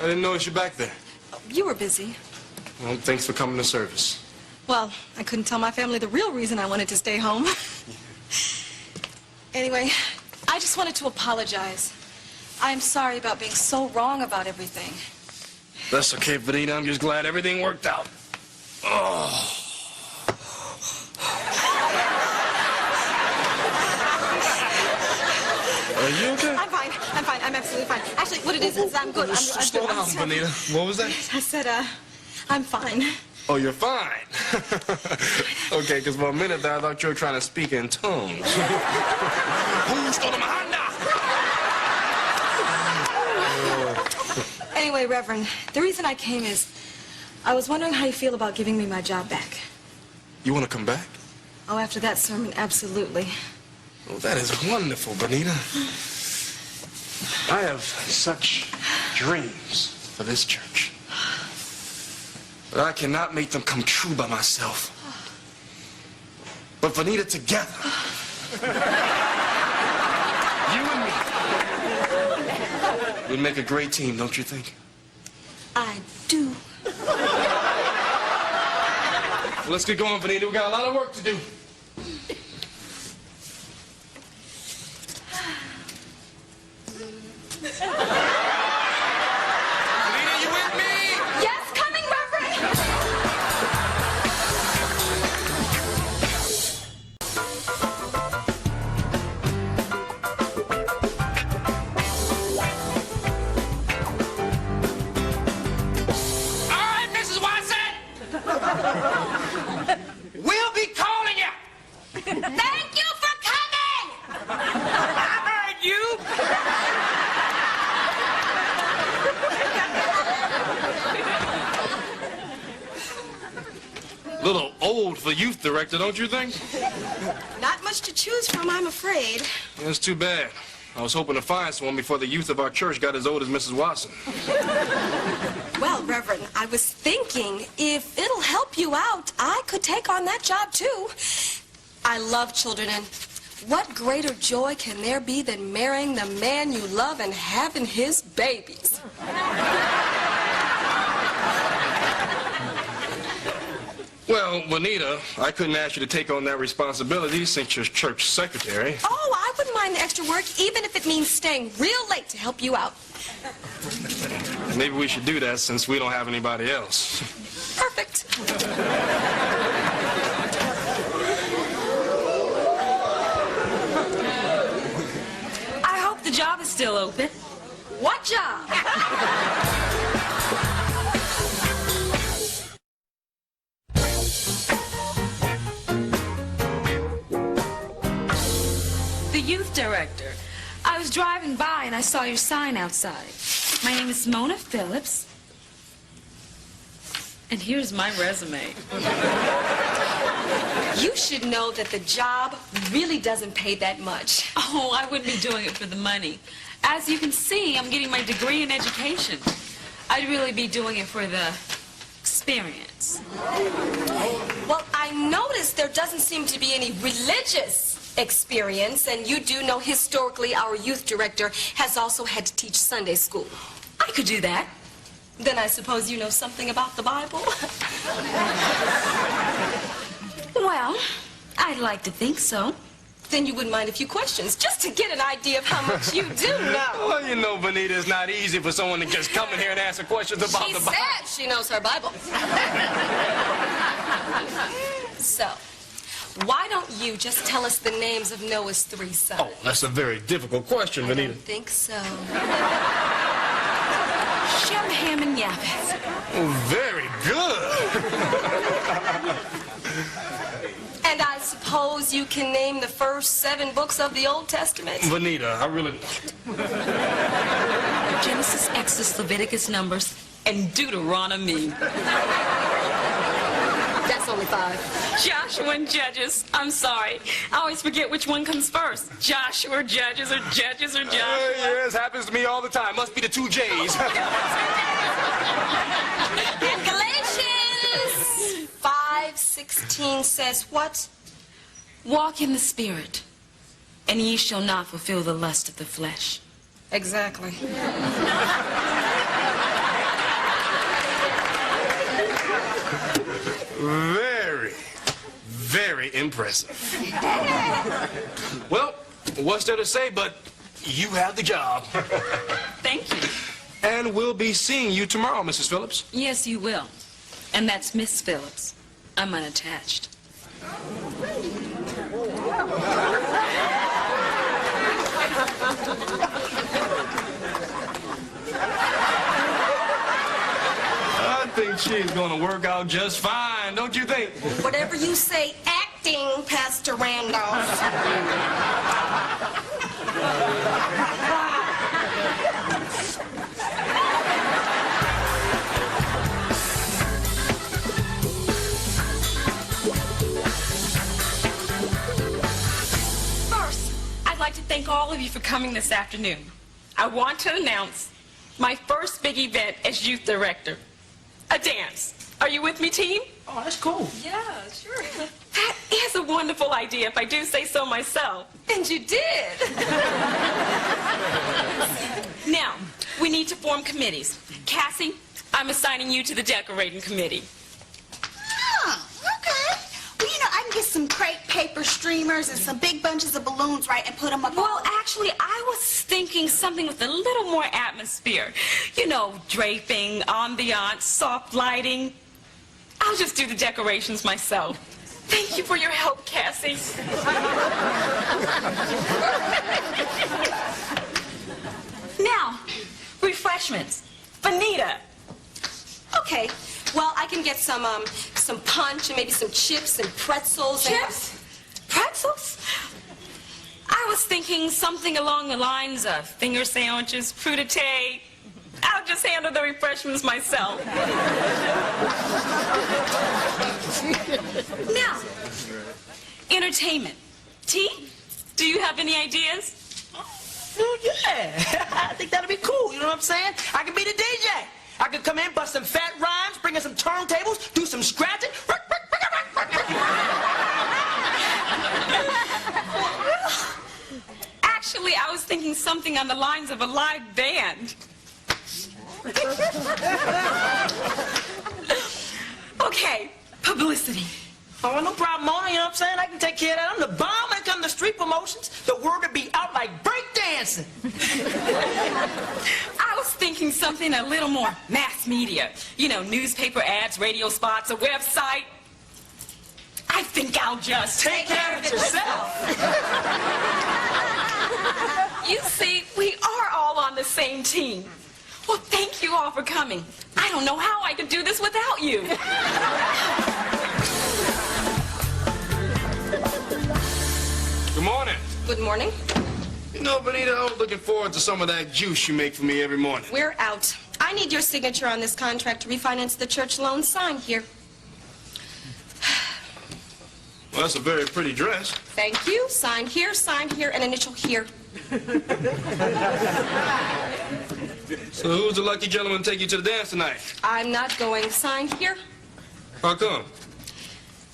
I didn't notice you back there. You were busy. Well, thanks for coming to service. Well, I couldn't tell my family the real reason I wanted to stay home. Anyway, I just wanted to apologize. I'm sorry about being so wrong about everything. That's okay, Vanita. I'm just glad everything worked out. Oh. Are you okay? I'm fine. I'm fine. I'm absolutely fine. Actually, what it is I'm good. Slow down, Vanita. What was that? I said, I'm fine. Oh, you're fine. Okay, because for a minute there, I thought you were trying to speak in tongues. Anyway, Reverend, the reason I came is I was wondering how you feel about giving me my job back. You want to come back? Oh, after that sermon, absolutely. Oh, that is wonderful, Vanita. I have such dreams for this church. But I cannot make them come true by myself. But Vanita, together, you and me, we'd make a great team, don't you think? I do. Well, let's get going, Vanita. We got a lot of work to do. Vanita, you with me? Yes, coming, Reverend. All right, Mrs. Watson. We'll be calling you. Thank you for coming! I heard you. A little old for youth director, don't you think? Not much to choose from, I'm afraid. That's too bad. I was hoping to find someone before the youth of our church got as old as Mrs. Watson. Well, Reverend, I was thinking if it'll help you out, I could take on that job, too. I love children, and what greater joy can there be than marrying the man you love and having his babies? Well, Juanita, I couldn't ask you to take on that responsibility since you're church secretary. Oh, I wouldn't mind the extra work, even if it means staying real late to help you out. Maybe we should do that since we don't have anybody else. Perfect. I hope the job is still open. What job? The youth director. I was driving by and I saw your sign outside. My name is Mona Phillips. And here's my resume. You should know that the job really doesn't pay that much. Oh, I wouldn't be doing it for the money. As you can see, I'm getting my degree in education. I'd really be doing it for the experience. Well, I noticed there doesn't seem to be any religious experience, and you do know historically our youth director has also had to teach Sunday school. I could do that. Then I suppose you know something about the Bible? Well, I'd like to think so. Then you wouldn't mind a few questions, just to get an idea of how much you do know. Well, you know, Vanita, it's not easy for someone to just come in here and answer questions about She the Bible. said she knows her Bible. So, why don't you just tell us the names of Noah's 3 sons? Oh, that's a very difficult question, I Vanita. don't think so. Shem, Ham, and Japheth. Oh, very good. And I suppose you can name the first 7 books of the Old Testament? Vanita, I really... Genesis, Exodus, Leviticus, Numbers, and Deuteronomy. That's only 5. Joshua and Judges. I'm sorry. I always forget which one comes first. Joshua or Judges or Judges or Joshua. Yes, happens to me all the time. Must be the 2 J's. And Galatians 5:16 says what? Walk in the Spirit, and ye shall not fulfill the lust of the flesh. Exactly. Very, very impressive. Well, what's there to say but you have the job. Thank you. And we'll be seeing you tomorrow, Mrs. Phillips. Yes, you will. And that's Miss Phillips. I'm unattached. I think she's going to work out just fine, don't you think? Whatever you say, acting, Pastor Randolph. First, I'd like to thank all of you for coming this afternoon. I want to announce my first big event as youth director. A dance. Are you with me, team? Oh, that's cool. Yeah, sure. That is a wonderful idea, if I do say so myself. And you did. Now, we need to form committees. Cassie, I'm assigning you to the decorating committee. Oh, okay. Well, you know, I can get some crepe paper streamers and some big bunches of balloons, right, and put them up. Well, actually, I was thinking something with a little more atmosphere. You know, draping, ambiance, soft lighting. I'll just do the decorations myself. Thank you for your help, Cassie. Now, refreshments. Bonita. Okay. Well, I can get some punch and maybe some chips and pretzels. Chips? Pretzels? I was thinking something along the lines of finger sandwiches, crudité. I'll just handle the refreshments myself. Now, entertainment. T, do you have any ideas? Oh, yeah. I think that'd be cool. You know what I'm saying? I could be the DJ. I could come in, bust some fat rhymes, bring in some turntables, do some scratching. Actually, I was thinking something on the lines of a live band. Okay, publicity. Oh, no problem, Mona. You know what I'm saying? I can take care of that. I'm the bomb when it comes to street promotions. The word would be out like breakdancing. I was thinking something a little more mass media. You know, newspaper ads, radio spots, a website. I think I'll just Take care of it yourself. You see, we are all on the same team. Well, thank you all for coming. I don't know how I could do this without you. Good morning. Good morning. You know, Bonita, I was looking forward to some of that juice you make for me every morning. We're out. I need your signature on this contract to refinance the church loan. Sign here. Well, that's a very pretty dress. Thank you. Sign here, and initial here. So who's the lucky gentleman to take you to the dance tonight? I'm not going. Sign here. How come?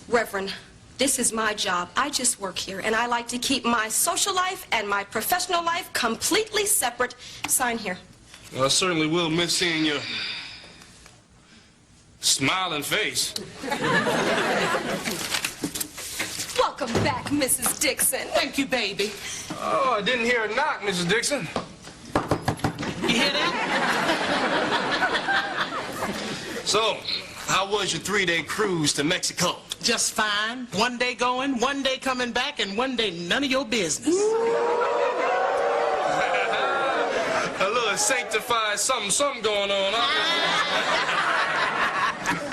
Reverend, this is my job. I just work here, and I like to keep my social life and my professional life completely separate. Sign here. Well, I certainly will miss seeing your smiling face. Welcome back, Mrs. Dixon. Thank you, baby. Oh, I didn't hear a knock, Mrs. Dixon. You hear that? So, how was your 3-day cruise to Mexico? Just fine. One day going, one day coming back, and one day none of your business. A little sanctified something going on, huh?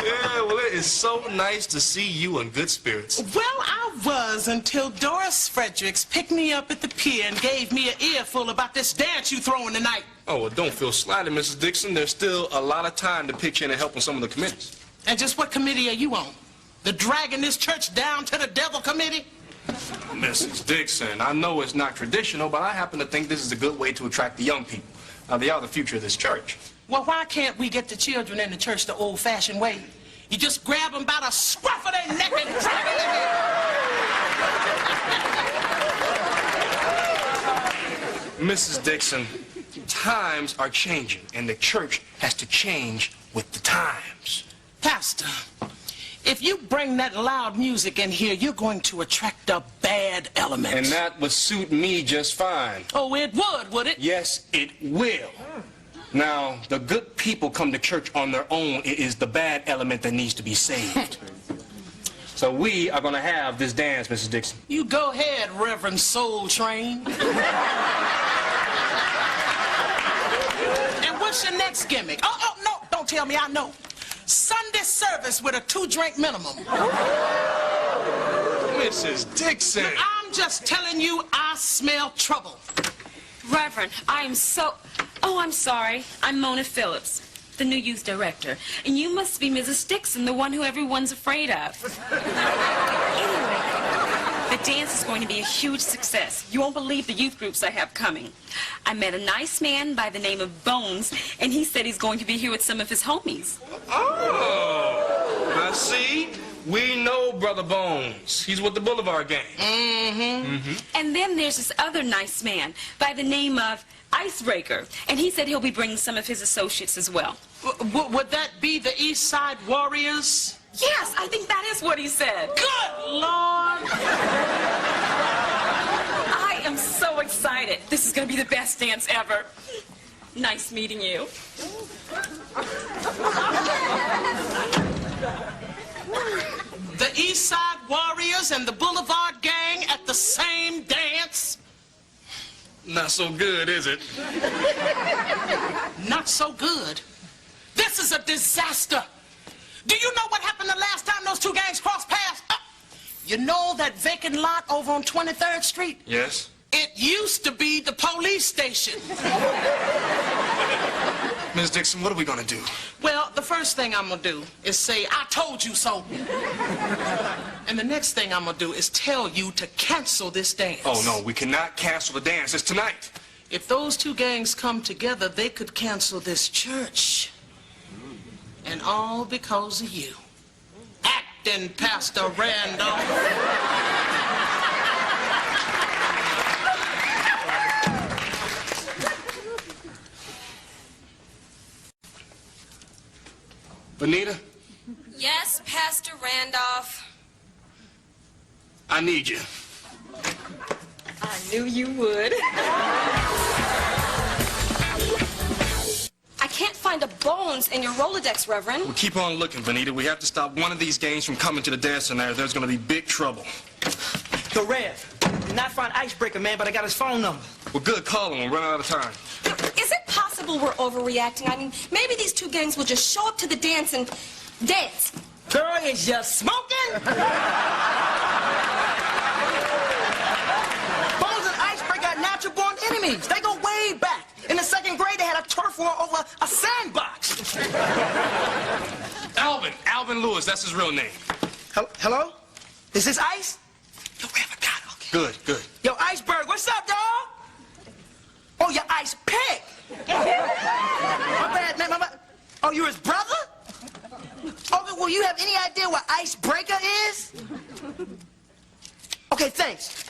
Yeah, well, it is so nice to see you in good spirits. Well, I was until Doris Fredericks picked me up at the pier and gave me an earful about this dance you throwing tonight. Oh, well, don't feel slighted, Mrs. Dixon. There's still a lot of time to pitch in and help on some of the committees. And just what committee are you on? The dragging this church down to the devil committee? Mrs. Dixon, I know it's not traditional, but I happen to think this is a good way to attract the young people. Now, they are the future of this church. Well, why can't we get the children in the church the old-fashioned way? You just grab them by the scruff of their neck and drag them in. Mrs. Dixon, times are changing, and the church has to change with the times. Pastor, If you bring that loud music in here, you're going to attract a bad element. And that would suit me just fine. Oh, it would it? Yes, it will. Now, the good people come to church on their own. It is the bad element that needs to be saved. So we are going to have this dance, Mrs. Dixon. You go ahead, Reverend Soul Train. And what's your next gimmick? Oh, no, don't tell me I know. Sunday service with a 2-drink minimum. Mrs. Dixon. I'm just telling you, I smell trouble. Reverend, I am so... Oh, I'm sorry. I'm Mona Phillips, the new youth director. And you must be Mrs. Dixon, the one who everyone's afraid of. Anyway, the dance is going to be a huge success. You won't believe the youth groups I have coming. I met a nice man by the name of Bones, and he said he's going to be here with some of his homies. Oh, now see, we know Brother Bones. He's with the Boulevard Gang. And then there's this other nice man by the name of Icebreaker, and he said he'll be bringing some of his associates as well. Would that be the East Side Warriors? Yes, I think that is what he said. Good Lord! I am so excited. This is going to be the best dance ever. Nice meeting you. The East Side Warriors and the Boulevard Gang at the same dance? Not so good, is it? Not so good. This is a disaster. Do you know what happened the last time those two gangs crossed paths? You know that vacant lot over on 23rd Street? Yes. It used to be the police station. Ms. Dixon, what are we going to do? Well, the first thing I'm going to do is say, I told you so. And the next thing I'm going to do is tell you to cancel this dance. Oh, no, we cannot cancel the dance. It's tonight. If those two gangs come together, they could cancel this church. And all because of you. Acting Pastor Randolph. Bonita, Yes, Pastor Randolph. I need you. I knew you would. I can't find a Bones in your Rolodex, Reverend. Well, keep on looking, Bonita. We have to stop one of these gangs from coming to the dance center. There's going to be big trouble. The Rev. Did not find Icebreaker, man, but I got his phone number. Well, good. Call him. We're running out of time. Is it possible we're overreacting? I mean, maybe these two gangs will just show up to the dance and dance. Girl, is you smoking? Bones and Icebreaker are natural-born enemies. They go way back. In the second grade, they had a turf war over a sandbox. Alvin Lewis. That's his real name. Hello? Is this Ice? Yo, Rev, I got it. Okay. Good. Yo, Iceberg, what's up, dawg? Oh, you're Ice Pig. My bad, man. Oh, you're his brother? Okay, well, you have any idea what Icebreaker is? Okay, thanks.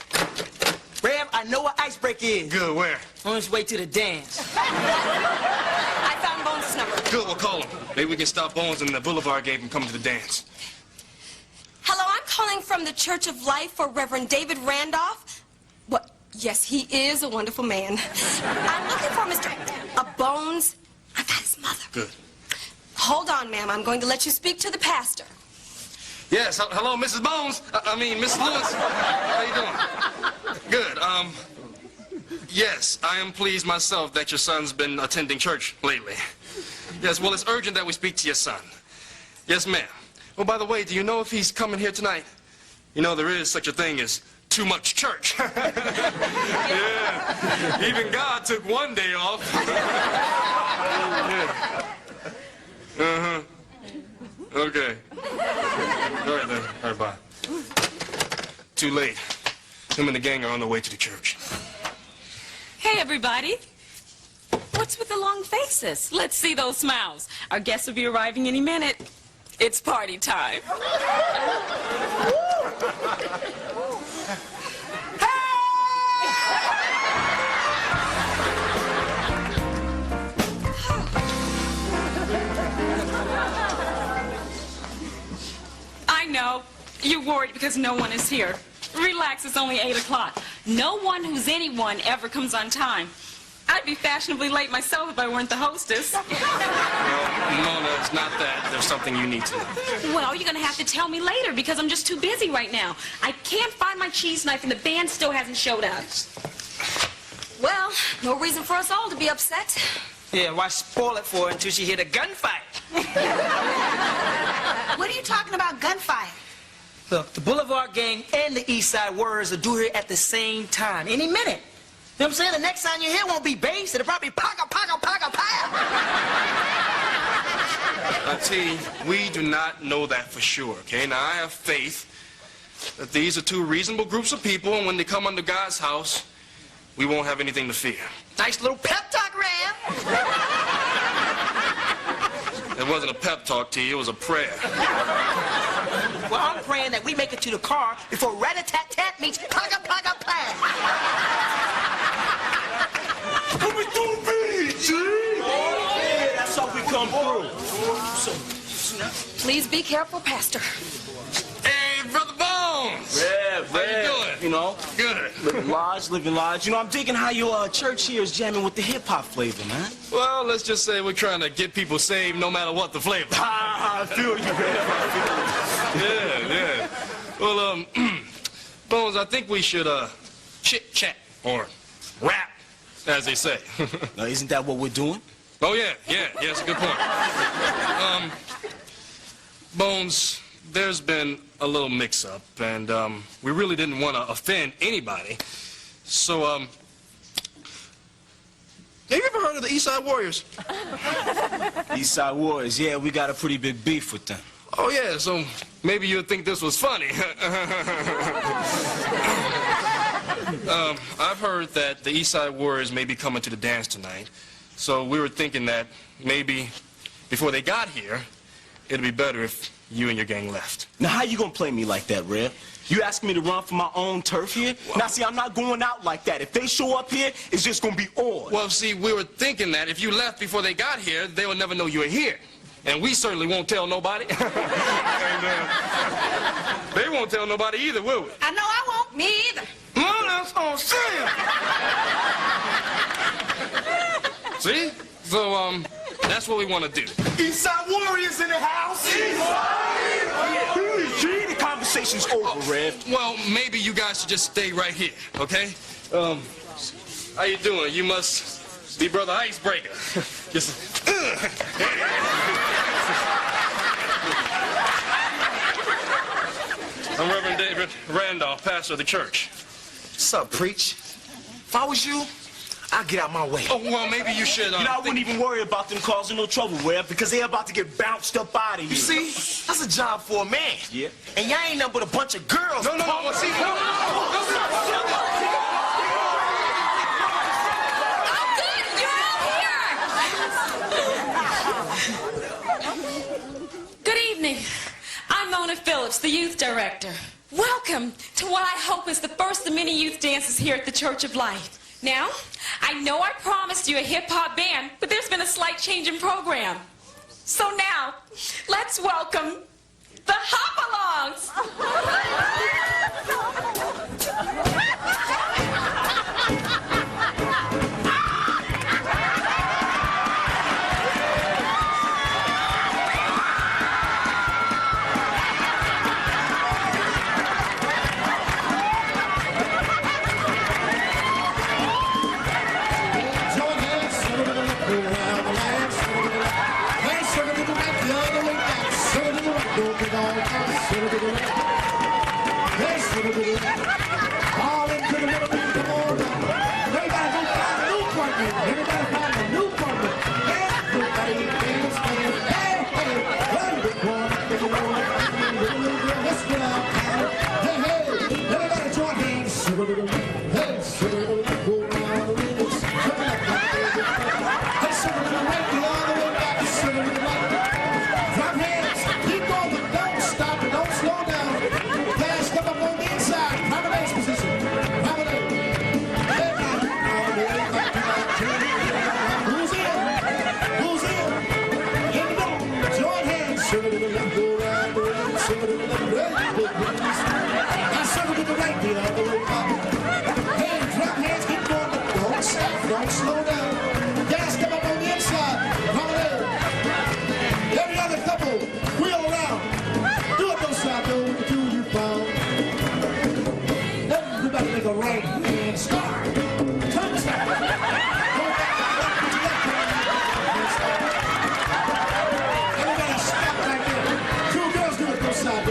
Rev, I know what Icebreaker is. Good. Where? On his way to the dance. I found Bones' number. Good. We'll call him. Maybe we can stop Bones and the Boulevard gang from coming to the dance. Hello, I'm calling from the Church of Life for Reverend David Randolph. What? Yes, he is a wonderful man. I'm looking for Mr. Bones. I got his mother. Good. Hold on, ma'am. I'm going to let you speak to the pastor. Yes. Hello, Mrs. Bones. Miss Lewis. How you doing? Good. Yes, I am pleased myself that your son's been attending church lately. Yes, well, it's urgent that we speak to your son. Yes, ma'am. Well, by the way, do you know if he's coming here tonight? You know, there is such a thing as too much church. Yeah. Even God took one day off. Yeah. Uh-huh. Okay. All right, then. All right, bye. Too late. Him and the gang are on their way to the church. Hey, everybody. What's with the long faces? Let's see those smiles. Our guests will be arriving any minute. It's party time. worried because no one is here. Relax, it's only 8 o'clock. No one who's anyone ever comes on time. I'd be fashionably late myself if I weren't the hostess. Well, Mona, it's not that. There's something you need to know. Well, you're going to have to tell me later because I'm just too busy right now. I can't find my cheese knife and the band still hasn't showed up. Well, no reason for us all to be upset. Yeah, why spoil it for her until she hear the gunfight? What are you talking about, gunfight? Look, the Boulevard Gang and the East Side Warriors are due here at the same time, any minute. You know what I'm saying? The next time you hear won't be bass, it'll probably be paga, paga, paga, paga. T, we do not know that for sure, okay? Now, I have faith that these are two reasonable groups of people, and when they come under God's house, we won't have anything to fear. Nice little pep talk, Ram. It wasn't a pep talk, T, it was a prayer. Well, I'm praying that we make it to the car before rat-a-tat-tat meets paga, paga, paga. Coming through me, G! Yeah, that's how we come through. Please be careful, Pastor. Hey, Brother Bones! How you doing? You know, Good. living large, living large. You know, I'm digging how your church here is jamming with the hip-hop flavor, man. Well, let's just say we're trying to get people saved no matter what the flavor. I feel you, man. Yeah. Well, Bones, I think we should, chit-chat, or rap, as they say. Now, isn't that what we're doing? Oh, yeah, it's a good point. Bones, there's been a little mix-up, and, we really didn't want to offend anybody. So, have you ever heard of the East Side Warriors? East Side Warriors, yeah, we got a pretty big beef with them. Oh, yeah, so maybe you'd think this was funny. I've heard that the East Side Warriors may be coming to the dance tonight, so we were thinking that maybe before they got here, it'd be better if you and your gang left. Now, how you gonna play me like that, Red? You asking me to run for my own turf here? Now, see, I'm not going out like that. If they show up here, it's just gonna be odd. Well, see, we were thinking that if you left before they got here, they would never know you were here. And we certainly won't tell nobody. And, they won't tell nobody either, will we? I know I won't. Me either. No, that's on See? So, that's what we want to do. East Side Warriors in the house! East Side! Yeah, the conversation's over, Red. Well, maybe you guys should just stay right here, okay? How you doing? You must be Brother Icebreaker. Just, I'm Reverend David Randolph, pastor of the church. What's up, preach? If I was you, I'd get out my way. Oh, well, maybe you should, You know, I wouldn't even worry about them causing no trouble, Red, because they're about to get bounced up out of here. You see, that's a job for a man. Yeah. And y'all ain't nothing but a bunch of girls. No, well, see, no. Good evening. I'm Mona Phillips, the youth director. Welcome to what I hope is the first of many youth dances here at the Church of Life. Now, I know I promised you a hip-hop band, but there's been a slight change in program. So now, let's welcome the Hop-Alongs. Go around the way, Everybody make a right hand start. Turn side. Go back. Everybody stop right there. Two girls do it both sides.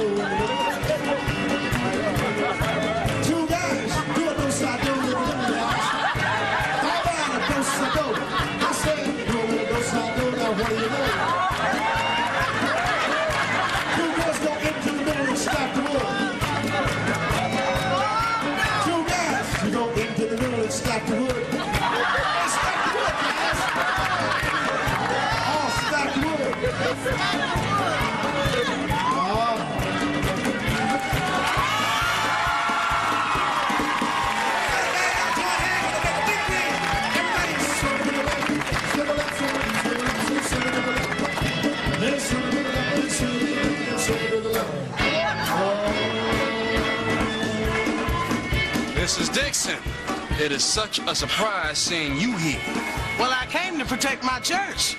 Two guys do it both sides. All right, both sides. I said, do it both sides. Now what do you know? Two girls go into the middle and stop the wood. Two guys, you go into the middle and stack the wood. Hey, stack the wood, guys. Oh, stack the wood. Everybody, circle to the left, circle to the left, circle to the left, circle to the left. Let's circle to the left, let's circle to the left, let's circle to the left. Mrs. Dixon, it is such a surprise seeing you here. Well, I came to protect my church,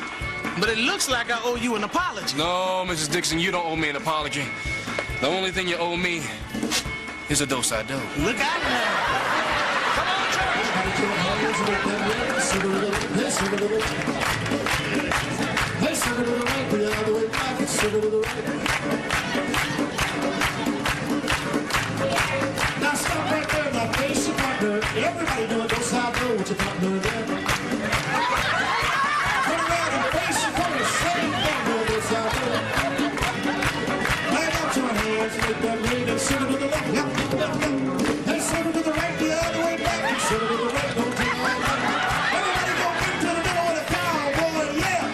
but it looks like I owe you an apology. No, Mrs. Dixon, you don't owe me an apology. The only thing you owe me is a do-side-do. Look out now. Come on, church. Let's circle to the left, let's circle to the right, the other way back, let's circle to the right. Now stop right there, now face your partner. Everybody doing go side go with your partner there. Turn around and face your partner, same thing, doing go side go. Hang out your hands, make that lean and circle to the left, left, left, left. Hey, circle to the right, the other way back, and circle to the right, don't take all right. Everybody go into the middle of the cowboy, yeah.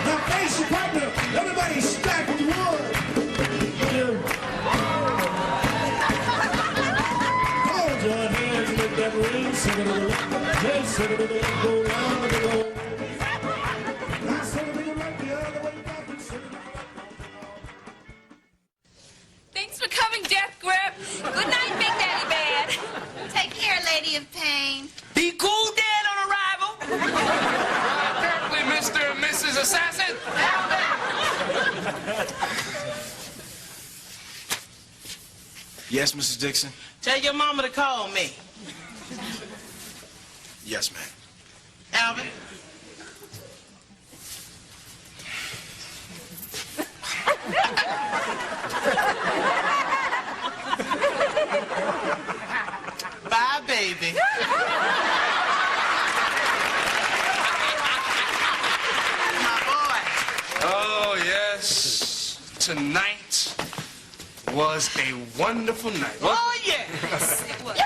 Now face your partner, everybody stack the wood. Yeah. Join hands, make that ring, circle to the left, hey, circle to the left, go round and go. Now circle to the right, the other way back, and circle to the left. Thanks for coming, Death Grip. Good night, Big Daddy Bad. Take care, Lady of Pain. Be cool, Dad, on arrival. Carefully, Mr. and Mrs. Assassin. Yes, Mrs. Dixon? Tell your mama to call me. Yes, ma'am. Alvin. Bye, baby. My boy. Oh, yes. Tonight was a wonderful night. Oh, yes. It was. Yeah!